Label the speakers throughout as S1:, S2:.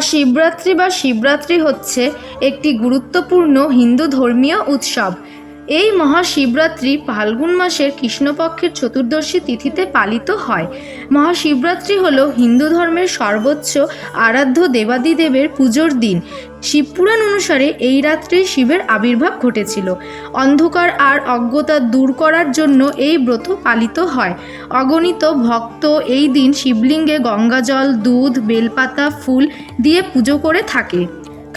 S1: মহাশিবরাত্রি বা শিবরাত্রি হচ্ছে একটি গুরুত্বপূর্ণ হিন্দু ধর্মীয় উৎসব। এই মহাশিবরাত্রি ফাল্গুন মাসের কৃষ্ণপক্ষের চতুর্দশী তিথিতে পালিত হয়। মহাশিবরাত্রি হল হিন্দু ধর্মের সর্বোচ্চ আরাধ্য দেবাদিদেবের পুজোর দিন। শিবপুরাণ অনুসারে এই রাত্রে শিবের আবির্ভাব ঘটেছিল। অন্ধকার আর অজ্ঞতা দূর করার জন্য এই ব্রত পালিত হয়। অগণিত ভক্ত এই দিন শিবলিঙ্গে গঙ্গাজল, দুধ, বেলপাতা, ফুল দিয়ে পুজো করে থাকে।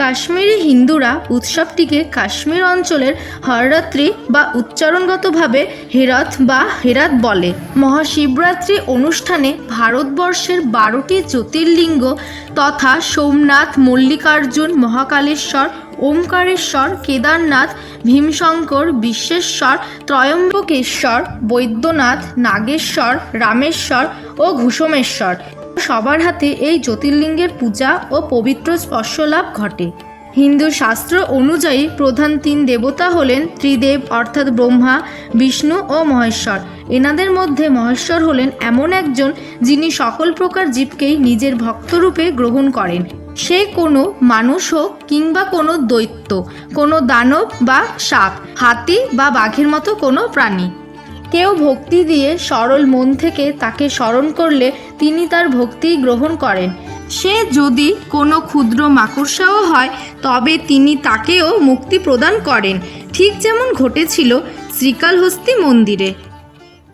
S1: কাশ্মীরি হিন্দুরা উৎসবটিকে কাশ্মীর অঞ্চলের হররাত্রি বা উচ্চারণগতভাবে হেরথ বা হেরাত বলে। মহাশিবরাত্রি অনুষ্ঠানে ভারতবর্ষের 12টি জ্যোতির্লিঙ্গ তথা সোমনাথ, মল্লিকার্জুন, মহাকালেশ্বর, ওমকারেশ্বর, কেদারনাথ, ভীমশঙ্কর, বিশ্বেশ্বর, ত্রয়ম্বকেশ্বর, বৈদ্যনাথ, নাগেশ্বর, রামেশ্বর ও ঘুষমেশ্বর সবার হাতে এই জ্যোতির্লিঙ্গের পূজা ও পবিত্র স্পর্শলাভ ঘটে। হিন্দু শাস্ত্র অনুযায়ী প্রধান 3 দেবতা হলেন ত্রিদেব, অর্থাৎ ব্রহ্মা, বিষ্ণু ও মহেশ্বর। এনাদের মধ্যে মহেশ্বর হলেন এমন একজন যিনি সকল প্রকার জীবকেই নিজের ভক্তরূপে গ্রহণ করেন। সে কোনো মানুষ হোক কিংবা কোনো দৈত্য, কোনো দানব বা সাপ, হাতি বা বাঘের মতো কোনো প্রাণী। কেউ ভক্তি দিয়ে সরল মন থেকে তাকে স্মরণ করলে তিনি তার ভক্তি গ্রহণ করেন। সে যদি কোনো ক্ষুদ্র মাকড়সাও হয় তবে তিনি তাকেও মুক্তি প্রদান করেন, ঠিক যেমন ঘটেছিল শ্রীকালহস্তি মন্দিরে।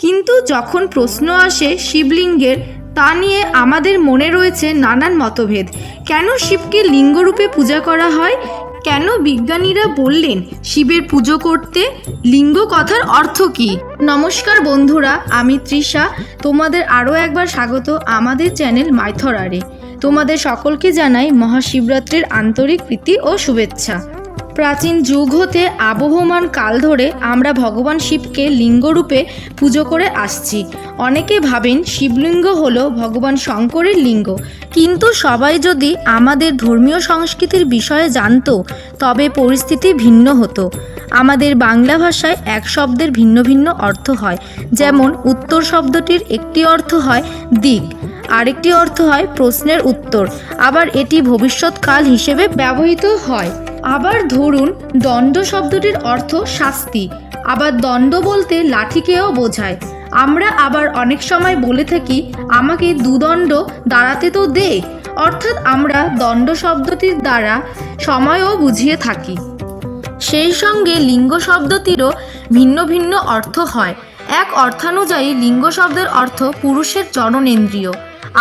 S1: কিন্তু যখন প্রশ্ন আসে শিবলিঙ্গের, তা নিয়ে আমাদের মনে রয়েছে নানান মতভেদ। কেন শিবকে লিঙ্গরূপে পূজা করা হয়? কেন বিজ্ঞানীরা বললেন শিবের পুজো করতে? লিঙ্গ কথার অর্থ কী? নমস্কার বন্ধুরা, আমি তৃষা। তোমাদের আরও একবার স্বাগত আমাদের চ্যানেল মাইথরারে। তোমাদের সকলকে জানাই মহাশিবরাত্রির আন্তরিক প্রীতি ও শুভেচ্ছা। প্রাচীন যুগ হতে আবহমান কাল ধরে আমরা ভগবান শিবকে লিঙ্গরূপে পুজো করে আসছি। অনেকে ভাবেন শিবলিঙ্গ হলো ভগবান শঙ্করের লিঙ্গ, কিন্তু সবাই যদি আমাদের ধর্মীয় সংস্কৃতির বিষয়ে জানতো তবে পরিস্থিতি ভিন্ন হতো। আমাদের বাংলা ভাষায় এক শব্দের ভিন্ন ভিন্ন অর্থ হয়। যেমন উত্তর শব্দটির একটি অর্থ হয় দিক, আরেকটি অর্থ হয় প্রশ্নের উত্তর, আবার এটি ভবিষ্যৎকাল হিসেবে ব্যবহৃত হয়। আবার ধরুন দণ্ড শব্দটির অর্থ শাস্তি, আবার দণ্ড বলতে লাঠিকেও বোঝায়। আমরা আবার অনেক সময় বলে থাকি আমাকে 2 দণ্ড দাঁড়াতে তো দে, অর্থাৎ আমরা দণ্ড শব্দটির দ্বারা সময়ও বুঝিয়ে থাকি। সেই সঙ্গে লিঙ্গ শব্দটিরও ভিন্ন ভিন্ন অর্থ হয়। এক অর্থানুযায়ী লিঙ্গ শব্দের অর্থ পুরুষের জননেন্দ্রিয়,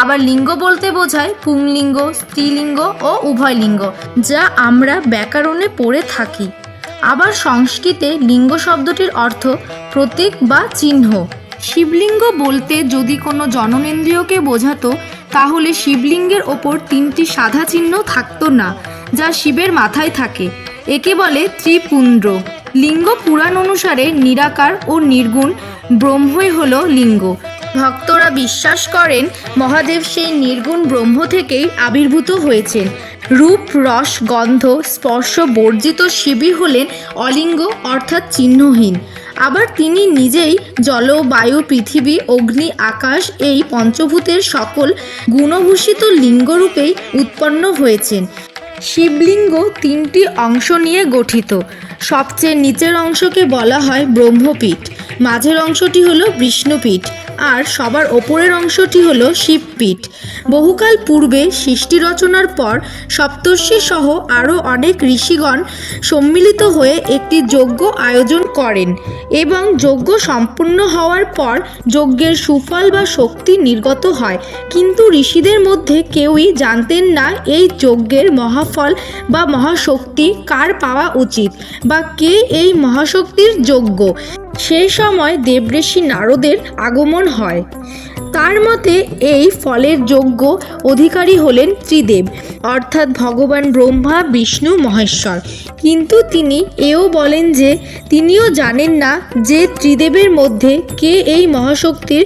S1: আবার লিঙ্গ বলতে বোঝায় পুংলিঙ্গ, স্ত্রীলিঙ্গ ও উভয় লিঙ্গ, যা আমরা ব্যাকরণে পড়ে থাকি। আবার সংস্কৃতে লিঙ্গ শব্দটির অর্থ প্রতীক বা চিহ্ন। শিবলিঙ্গ বলতে যদি কোনো জননেন্দ্রিয়কে বোঝাতো তাহলে শিবলিঙ্গের ওপর 3টি সাদা চিহ্ন থাকতো না, যা শিবের মাথায় থাকে। একে বলে ত্রিপুণ্ড। লিঙ্গ পুরাণ অনুসারে নিরাকার ও নির্গুণ ব্রহ্মই হলো লিঙ্গ। ভক্তরা বিশ্বাস করেন মহাদেব সেই নির্গুণ ব্রহ্ম থেকেই আবির্ভূত হয়েছেন। রূপ, রস, গন্ধ, স্পর্শ বর্জিত শিবই হলেন অলিঙ্গ, অর্থাৎ চিহ্নহীন। আবার তিনি নিজেই জল, বায়ু, পৃথিবী, অগ্নি, আকাশ এই পঞ্চভূতের সকল গুণভূষিত লিঙ্গরূপেই উৎপন্ন হয়েছেন। শিবলিঙ্গ 3টি অংশ নিয়ে গঠিত। সবচেয়ে নিচের অংশকে বলা হয় ব্রহ্মপীঠ, মাঝের অংশটি হলো বিষ্ণুপীঠ, আর সবার ওপরের অংশটি হলো শিবপীঠ। বহুকাল পূর্বে সৃষ্টি রচনার পর সপ্তর্ষি সহ আরও অনেক ঋষিগণ সম্মিলিত হয়ে একটি যজ্ঞ আয়োজন করেন এবং যজ্ঞ সম্পূর্ণ হওয়ার পর যজ্ঞের সুফল বা শক্তি নির্গত হয়। কিন্তু ঋষিদের মধ্যে কেউই জানতেন না এই যজ্ঞের মহাফল বা মহাশক্তি কার পাওয়া উচিত, বা কে এই মহাশক্তির যোগ্য। সেই সময় দেবঋষি নারদের আগমন হয়। তার মতে এই ফলের যোগ্য অধিকারী হলেন ত্রিদেব, অর্থাৎ ভগবান ব্রহ্মা, বিষ্ণু, মহেশ্বর। কিন্তু তিনি এও বলেন যে তিনিও জানেন না যে ত্রিদেবের মধ্যে কে এই মহাশক্তির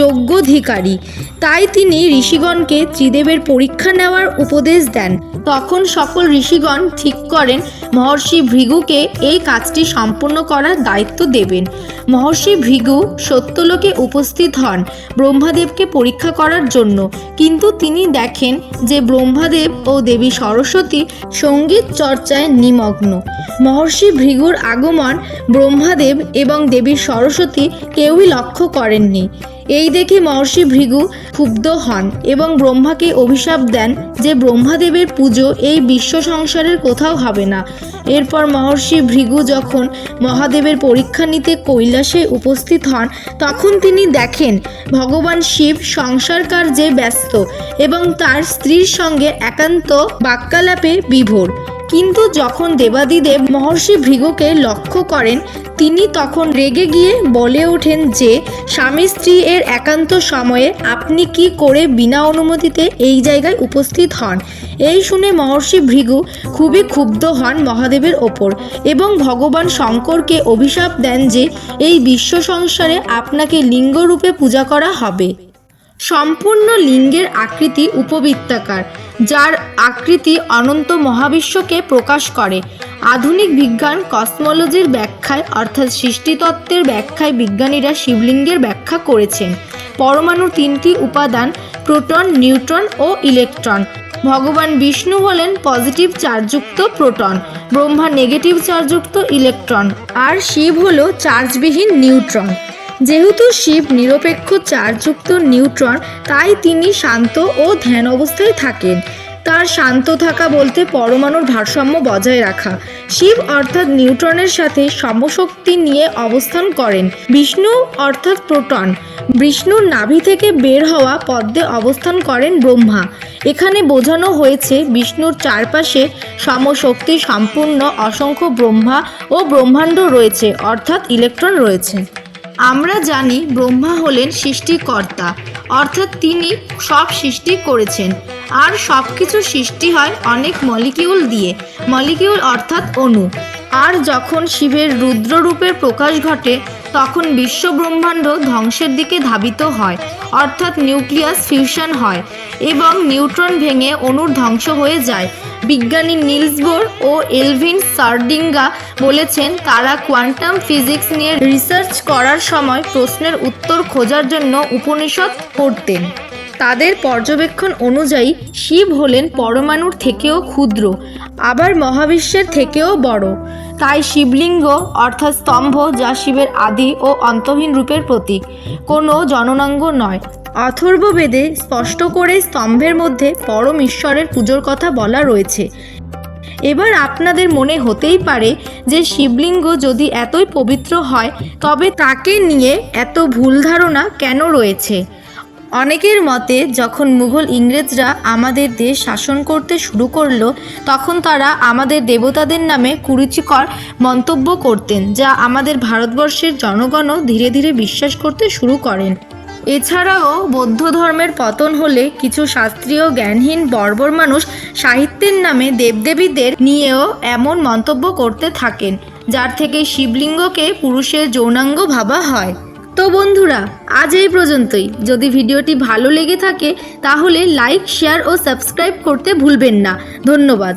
S1: যোগ্যাধিকারী। তাই তিনি ঋষিগণকে ত্রিদেবের পরীক্ষা নেওয়ার উপদেশ দেন। তখন সকল ঋষিগণ ঠিক করেন মহর্ষি ভৃগুকে এই কাজটি সম্পূর্ণ করার দায়িত্ব দেবেন। মহর্ষি ভৃগু সত্যলোকে উপস্থিত হন ব্রহ্মাদেবকে পরীক্ষা করার জন্য, কিন্তু তিনি দেখেন যে ব্রহ্মাদেব ও দেবী সরস্বতী সঙ্গীত চর্চায় নিমগ্ন। মহর্ষি ভৃগুর আগমন ব্রহ্মাদেব এবং দেবী সরস্বতী কেউই লক্ষ্য করেননি। এই দেখে মহর্ষি ভৃগু ক্ষুব্ধ হন এবং ব্রহ্মাকে অভিশাপ দেন যে ব্রহ্মাদেবের পুজো এই বিশ্ব সংসারের কোথাও হবে না। এরপর মহর্ষি ভৃগু যখন মহাদেবের পরীক্ষা নিতে কৈলাসে উপস্থিত হন, তখন তিনি দেখেন ভগবান শিব সংসার কার্যে ব্যস্ত এবং তার স্ত্রীর সঙ্গে একান্ত বাক্যালাপে বিভোর। কিন্তু যখন দেবাদিদেব মহর্ষি ভৃগুকে লক্ষ্য করেন, তিনি তখন রেগে গিয়ে বলে ওঠেন যে স্বামী স্ত্রী এর একান্ত সময়ে আপনি কি করে বিনা অনুমতিতে এই জায়গায় উপস্থিত হন। এই শুনে মহর্ষি ভৃগু খুবই ক্ষুব্ধ হন মহাদেবের ওপর এবং ভগবান শঙ্করকে অভিশাপ দেন যে এই বিশ্ব সংসারে আপনাকে লিঙ্গরূপে পূজা করা হবে। সম্পূর্ণ লিঙ্গের আকৃতি উপবৃত্তাকার, যার আকৃতি অনন্ত মহাবিশ্বকে প্রকাশ করে। আধুনিক বিজ্ঞান কসমোলজির ব্যাখ্যায় অর্থাৎ সৃষ্টিতত্ত্বের ব্যাখ্যায় বিজ্ঞানীরা শিবলিঙ্গের ব্যাখ্যা করেছেন। পরমাণুর তিনটি উপাদান প্রোটন, নিউট্রন ও ইলেকট্রন। ভগবান বিষ্ণু হলেন পজিটিভ চার্জযুক্ত প্রোটন, ব্রহ্মা নেগেটিভ চার্জযুক্ত ইলেকট্রন, আর শিব হল চার্জবিহীন নিউট্রন। যেহেতু শিব নিরপেক্ষ চার্জযুক্ত নিউট্রন, তাই তিনি শান্ত ও ধ্যান অবস্থায় থাকেন। তার শান্ত থাকা বলতে পরমাণুর ভারসাম্য বজায় রাখা। শিব অর্থাৎ নিউট্রনের সাথে সমশক্তি নিয়ে অবস্থান করেন। বিষ্ণু অর্থাৎ প্রোটন, বিষ্ণুর নাভি থেকে বের হওয়া পদ্মে অবস্থান করেন ব্রহ্মা। এখানে বোঝানো হয়েছে বিষ্ণুর চারপাশে সমশক্তি সম্পূর্ণ অসংখ্য ব্রহ্মা ও ব্রহ্মাণ্ড রয়েছে, অর্থাৎ ইলেকট্রন রয়েছে। আমরা জানি ব্রহ্মা হলেন সৃষ্টিকর্তা, অর্থাৎ তিনি সব সৃষ্টি করেছেন। আর সব কিছু সৃষ্টি হয় অনেক মলিকিউল দিয়ে, মলিকিউল অর্থাৎ অণু। আর যখন শিবের রুদ্ররূপের প্রকাশ ঘটে, তখন বিশ্ব ব্রহ্মাণ্ড ধ্বংসের দিকে ধাবিত হয়, অর্থাৎ নিউক্লিয়াস ফিউশন হয় এবং নিউট্রন ভেঙে অণুর ধ্বংস হয়ে যায়। বিজ্ঞানী নিলস বোর ও এলভিন শার্ডিঙ্গা বলেছেন তারা কোয়ান্টাম ফিজিক্স নিয়ে রিসার্চ করার সময় প্রশ্নের উত্তর খোঁজার জন্য উপনিষদ পড়তেন। তাদের পর্যবেক্ষণ অনুযায়ী শিব হলেন পরমাণুর থেকেও ক্ষুদ্র, আবার মহাবিশ্বের থেকেও বড়। তাই শিবলিঙ্গ অর্থাৎ স্তম্ভ, যা শিবের আদি ও অন্তহীন রূপের প্রতীক, কোনো জননাঙ্গ নয়। অথর্ববেদে স্পষ্ট করে স্তম্ভের মধ্যে পরম ঈশ্বরের পুজোর কথা বলা রয়েছে। এবার আপনাদের মনে হতেই পারে যে শিবলিঙ্গ যদি এতই পবিত্র হয়, তবে তাকে নিয়ে এত ভুল ধারণা কেন রয়েছে। অনেকের মতে যখন মুঘল ইংরেজরা আমাদের দেশ শাসন করতে শুরু করলো, তখন তারা আমাদের দেবতাদের নামে কুরুচিকর মন্তব্য করতেন, যা আমাদের ভারতবর্ষের জনগণও ধীরে ধীরে বিশ্বাস করতে শুরু করেন। এছাড়াও বৌদ্ধ ধর্মের পতন হলে কিছু শাস্ত্রীয় জ্ঞানহীন বর্বর মানুষ সাহিত্যের নামে দেবদেবীদের নিয়েও এমন মন্তব্য করতে থাকেন, যার থেকে শিবলিঙ্গকে পুরুষের যৌনাঙ্গ ভাবা হয়। তো বন্ধুরা, আজ এই পর্যন্তই। যদি ভিডিওটি ভালো লেগে থাকে তাহলে লাইক, শেয়ার ও সাবস্ক্রাইব করতে ভুলবেন না। ধন্যবাদ।